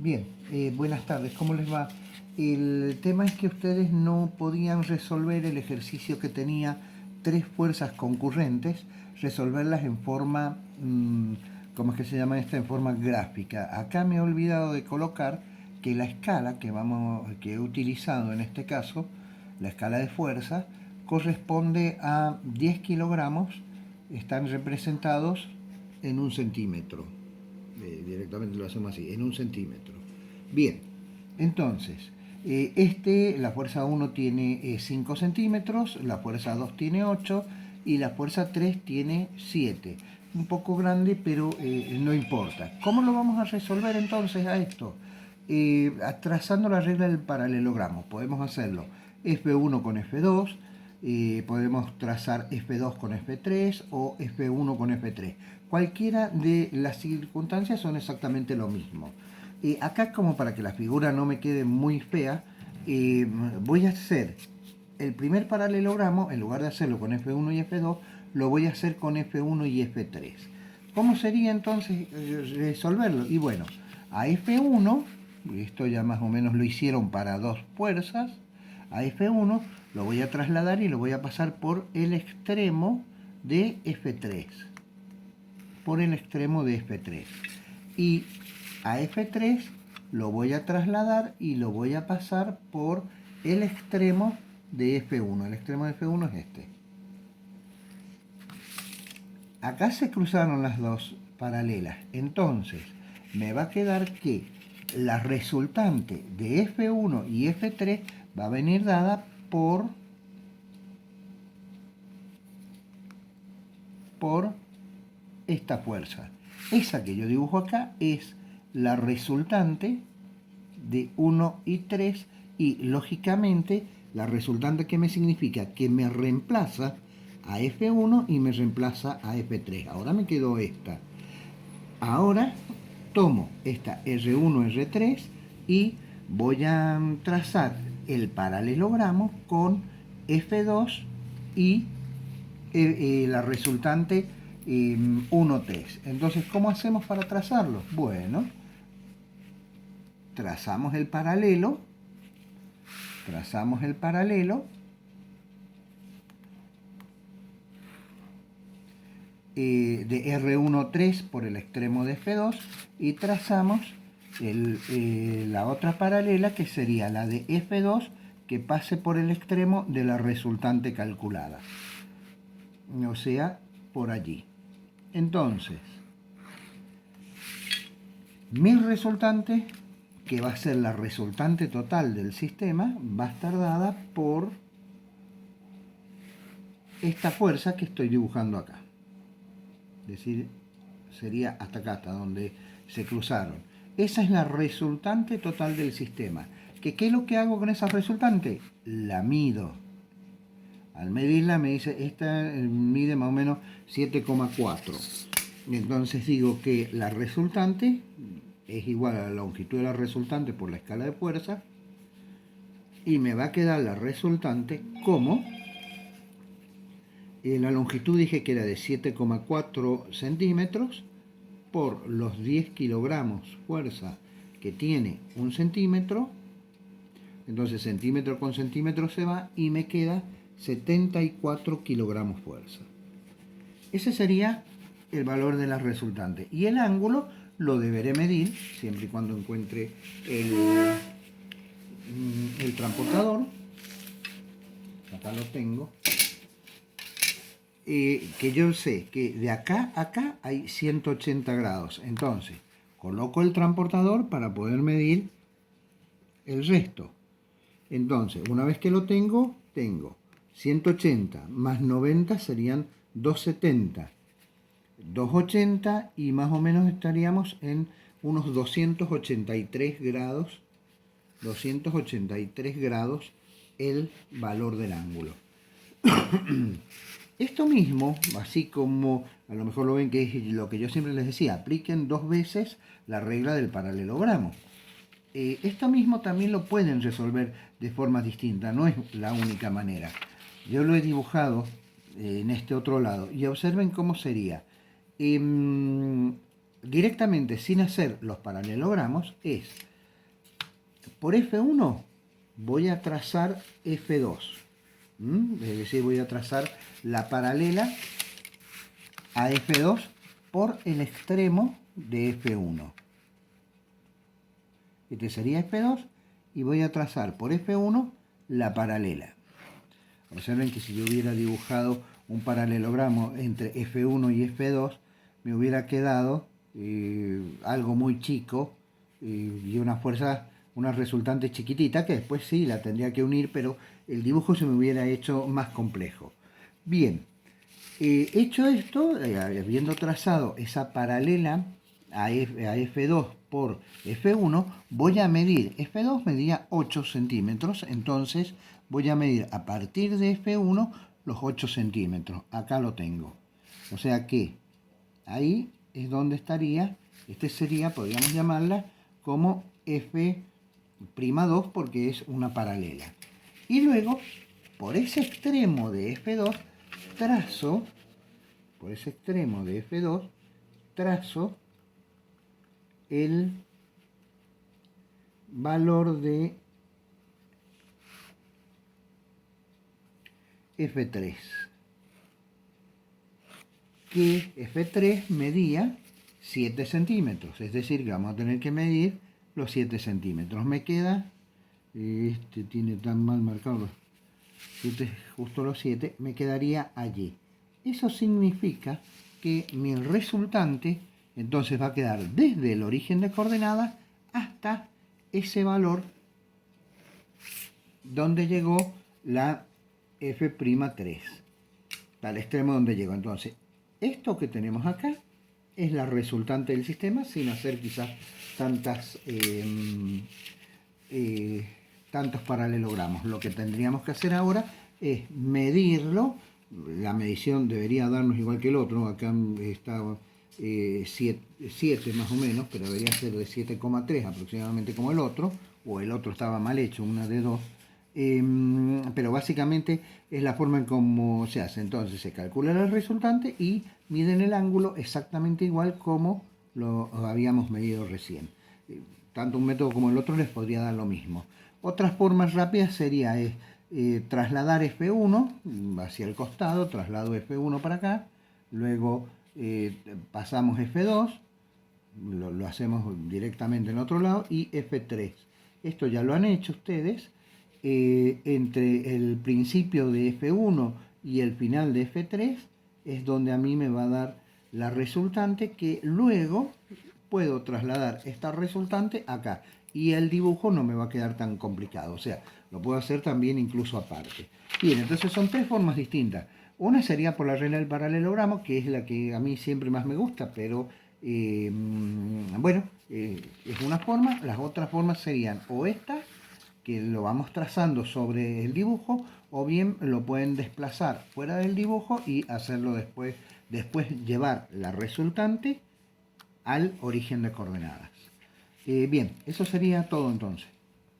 Bien, buenas tardes, ¿cómo les va? El tema es que ustedes no podían resolver el ejercicio que tenía tres fuerzas concurrentes, resolverlas en forma, ¿cómo es que se llama esta? En forma gráfica. Acá me he olvidado de colocar que la escala que he utilizado en este caso, la escala de fuerza, corresponde a 10 kilogramos, están representados en un centímetro. Directamente lo hacemos así, en un centímetro. Bien, entonces, la fuerza 1 tiene 5 centímetros, la fuerza 2 tiene 8 y la fuerza 3 tiene 7. Un poco grande, pero no importa. ¿Cómo lo vamos a resolver entonces a esto? Trazando la regla del paralelogramo. Podemos hacerlo F1 con F2, podemos trazar F2 con F3 o F1 con F3. Cualquiera de las circunstancias son exactamente lo mismo. Acá, como para que la figura no me quede muy fea, voy a hacer el primer paralelogramo, en lugar de hacerlo con F1 y F2, lo voy a hacer con F1 y F3. ¿Cómo sería entonces resolverlo? Y bueno, a F1, esto ya más o menos lo hicieron para dos fuerzas, a F1 lo voy a trasladar y lo voy a pasar por el extremo de F3. Por el extremo de F3. Y a F3 lo voy a trasladar y lo voy a pasar por el extremo de F1. El extremo de F1 es este. Acá se cruzaron las dos paralelas. Entonces, me va a quedar que la resultante de F1 y F3 va a venir dada por esta fuerza. Esa que yo dibujo acá es la resultante de 1 y 3 y lógicamente la resultante que me significa que me reemplaza a F1 y me reemplaza a F3. Ahora me quedó esta. Ahora tomo esta R1, R3 y voy a trazar el paralelogramo con F2 y la resultante 1, 3. Entonces, ¿cómo hacemos para trazarlo? Bueno, trazamos el paralelo de R1, 3 por el extremo de F2 y trazamos la otra paralela que sería la de F2 que pase por el extremo de la resultante calculada, o sea, por allí. Entonces, mi resultante, que va a ser la resultante total del sistema, va a estar dada por esta fuerza que estoy dibujando acá. Es decir, sería hasta acá, hasta donde se cruzaron. Esa es la resultante total del sistema. ¿Qué es lo que hago con esa resultante? La mido. Al medirla me dice, esta mide más o menos 7,4. Entonces digo que la resultante es igual a la longitud de la resultante por la escala de fuerza y me va a quedar la resultante como la longitud dije que era de 7,4 centímetros por los 10 kilogramos fuerza que tiene un centímetro. Entonces centímetro con centímetro se va y me queda 74 kilogramos fuerza. Ese sería el valor de la resultante. Y el ángulo lo deberé medir siempre y cuando encuentre el transportador. Acá lo tengo. Que yo sé que de acá a acá hay 180 grados. Entonces, coloco el transportador para poder medir el resto. Entonces, una vez que lo tengo 180 más 90 serían 270. 280 y más o menos estaríamos en unos 283 grados. 283 grados el valor del ángulo. Esto mismo, así como a lo mejor lo ven que es lo que yo siempre les decía, apliquen dos veces la regla del paralelogramo. Esto mismo también lo pueden resolver de forma distinta, no es la única manera. Yo lo he dibujado en este otro lado y observen cómo sería. Directamente sin hacer los paralelogramos es por F1 voy a trazar F2. Es decir, voy a trazar la paralela a F2 por el extremo de F1. Este sería F2 y voy a trazar por F1 la paralela. Observen que si yo hubiera dibujado un paralelogramo entre F1 y F2, me hubiera quedado algo muy chico y una fuerza, una resultante chiquitita, que después sí la tendría que unir, pero el dibujo se me hubiera hecho más complejo. Bien, hecho esto, habiendo trazado esa paralela a F2 por F1, voy a medir, F2 medía 8 centímetros, entonces voy a medir a partir de F1 los 8 centímetros, acá lo tengo. O sea que ahí es donde estaría, este sería, podríamos llamarla como F'2 porque es una paralela. Y luego, por ese extremo de F2, trazo, por ese extremo de F2, trazo el valor de F3, que F3 medía 7 centímetros, es decir, que vamos a tener que medir los 7 centímetros. Me queda, este tiene tan mal marcado, justo los 7, me quedaría allí. Eso significa que mi resultante entonces va a quedar desde el origen de coordenadas hasta ese valor donde llegó la F'3, al extremo donde llegó. Entonces, esto que tenemos acá es la resultante del sistema, sin hacer quizás tantos paralelogramos. Lo que tendríamos que hacer ahora es medirlo. La medición debería darnos igual que el otro. Acá está 7 más o menos, pero debería ser de 7,3 aproximadamente como el otro, o el otro estaba mal hecho, una de 2. Pero básicamente es la forma en cómo se hace. Entonces se calcula el resultante y miden el ángulo exactamente igual como lo habíamos medido recién. Tanto un método como el otro les podría dar lo mismo. Otras formas rápidas sería trasladar F1 hacia el costado, traslado F1 para acá, luego pasamos F2, lo hacemos directamente en otro lado, y F3. Esto ya lo han hecho ustedes. Entre el principio de F1 y el final de F3 es donde a mí me va a dar la resultante, que luego puedo trasladar esta resultante acá y el dibujo no me va a quedar tan complicado, o sea, lo puedo hacer también incluso aparte. Bien, entonces son tres formas distintas. Una sería por la regla del paralelogramo, que es la que a mí siempre más me gusta, pero bueno, es una forma. Las otras formas serían o esta, que lo vamos trazando sobre el dibujo, o bien lo pueden desplazar fuera del dibujo y hacerlo después llevar la resultante al origen de coordenadas. Bien, eso sería todo entonces.